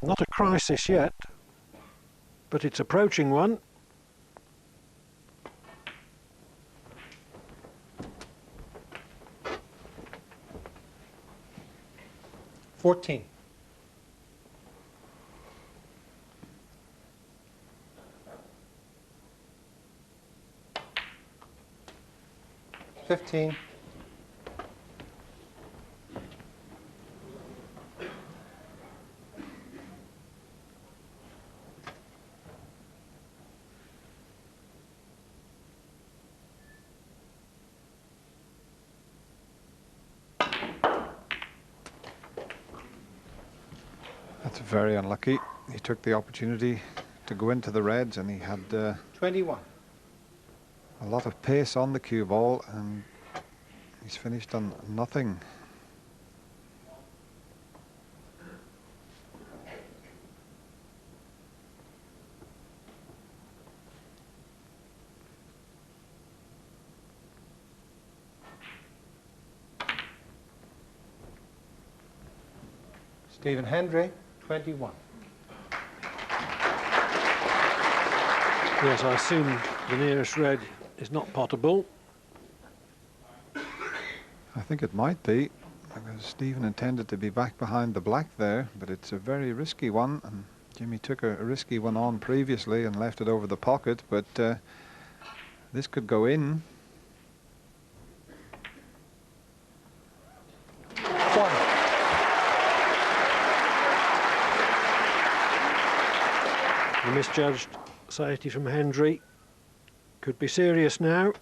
Not a crisis yet, but it's approaching one. $14. 15. That's very unlucky. He took the opportunity to go into the reds, and he had 21. a lot of pace on the cue ball, and he's finished on nothing. Stephen Hendry, 21. Yes, I assume the nearest red is not potable. I think it might be, because Stephen intended to be back behind the black there, but it's a very risky one, and Jimmy took a risky one on previously and left it over the pocket, but this could go in. The misjudged safety from Hendry could be serious now.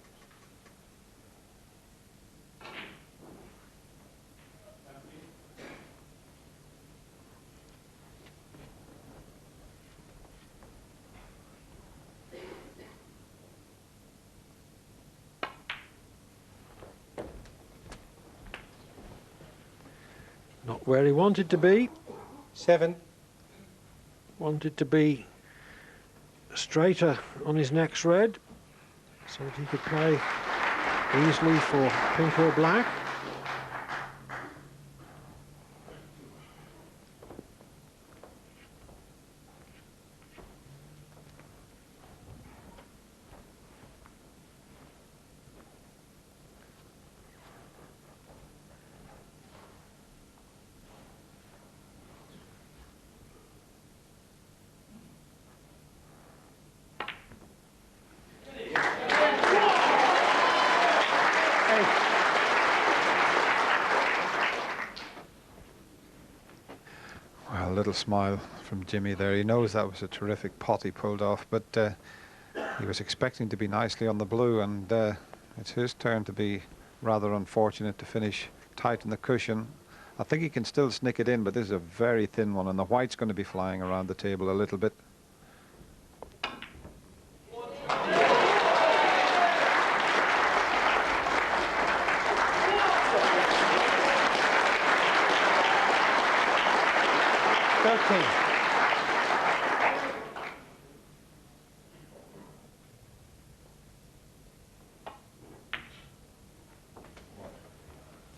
Not where he wanted to be. 7. Wanted to be straighter on his next red so that he could play easily for pink or black. Well, a little smile from Jimmy there. He knows that was a terrific pot he pulled off, but he was expecting to be nicely on the blue, and it's his turn to be rather unfortunate to finish tight in the cushion. I think he can still snick it in, but this is a very thin one, and the white's going to be flying around the table a little bit.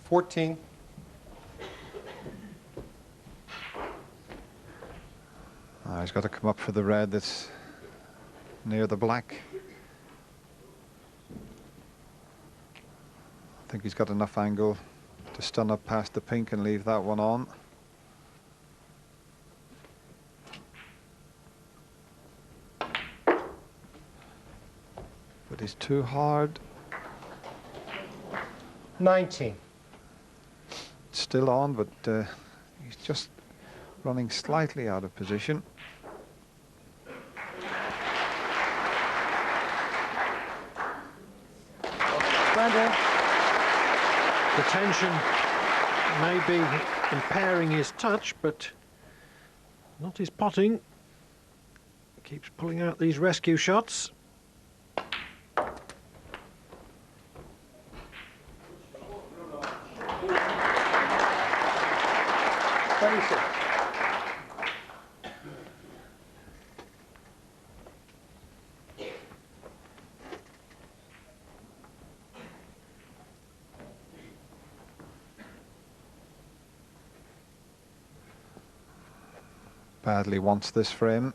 $14. He's got to come up for the red that's near the black. I think he's got enough angle to stun up past the pink and leave that one on. But he's too hard. 19. It's still on, but he's just running slightly out of position. The tension may be impairing his touch, but not his potting. Keeps pulling out these rescue shots. badly wants this frame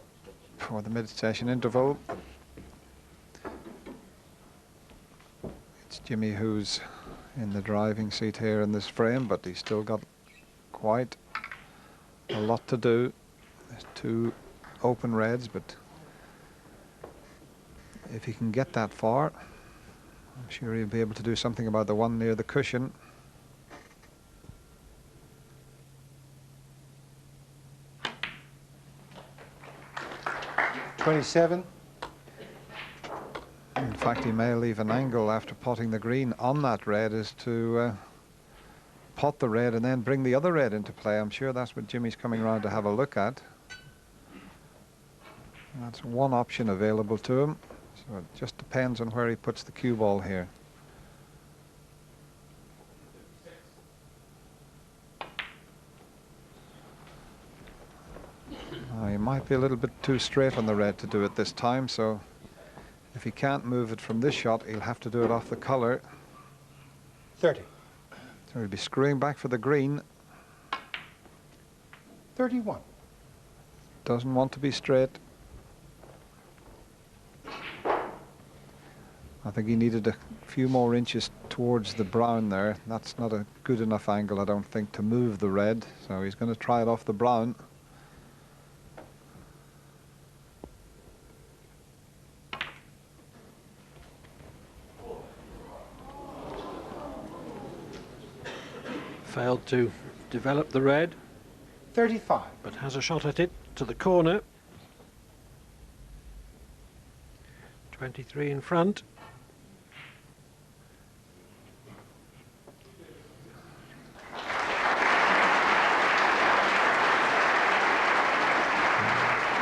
for the mid-session interval. It's Jimmy who's in the driving seat here in this frame, but he's still got quite a lot to do. There's 2 open reds, but if he can get that far, I'm sure he'll be able to do something about the one near the cushion. $27. In fact, he may leave an angle after potting the green on that red, is to pot the red and then bring the other red into play. I'm sure that's what Jimmy's coming around to have a look at. That's one option available to him. So it just depends on where he puts the cue ball here. He might be a little bit too straight on the red to do it this time, so if he can't move it from this shot, he'll have to do it off the colour. 30. So he'll be screwing back for the green. 31. Doesn't want to be straight. I think he needed a few more inches towards the brown there. That's not a good enough angle, I don't think, to move the red. So he's going to try it off the brown. Failed to develop the red, 35. but has a shot at it to the corner. 23 in front.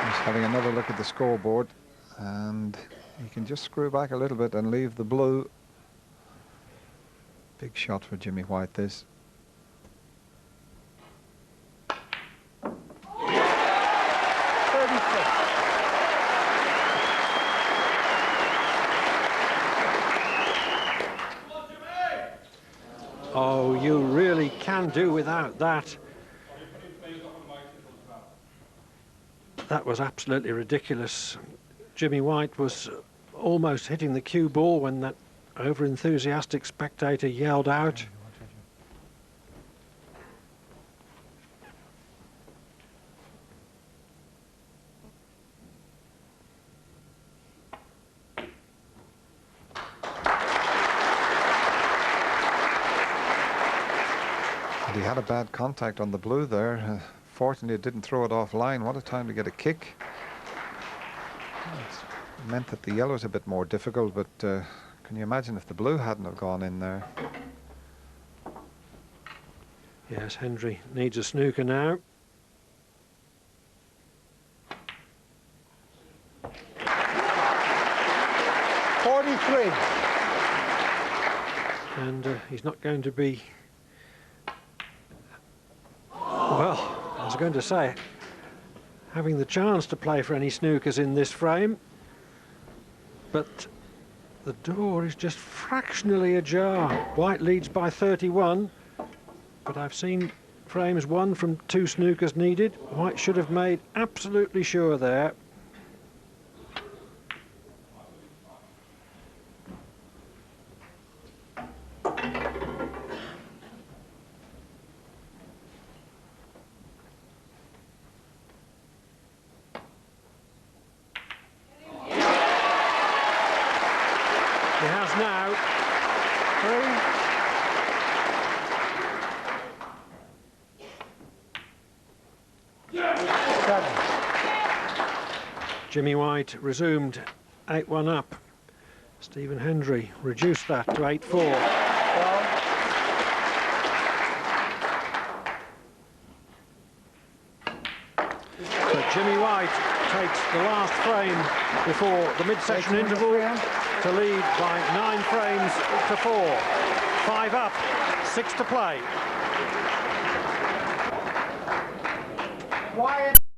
He's having another look at the scoreboard, and he can just screw back a little bit and leave the blue. Big shot for Jimmy White, this. Oh, you really can do without that. That was absolutely ridiculous. Jimmy White was almost hitting the cue ball when that over-enthusiastic spectator yelled out. He had a bad contact on the blue there. Fortunately, it didn't throw it offline. What a time to get a kick. It meant that the yellow is a bit more difficult, but can you imagine if the blue hadn't have gone in there? Yes, Hendry needs a snooker now. And he's not going to be, well, I was going to say, having the chance to play for any snookers in this frame, but the door is just fractionally ajar. White leads by 31, but I've seen frames 1 from 2 snookers needed. White should have made absolutely sure there. He has now 3. 7. Jimmy White resumed 8-1 up. Stephen Hendry reduced that to 8-4. 12. So Jimmy White takes the last frame before the mid-session interval to lead by 9 frames to 4. 5 up, 6 to play. Quiet.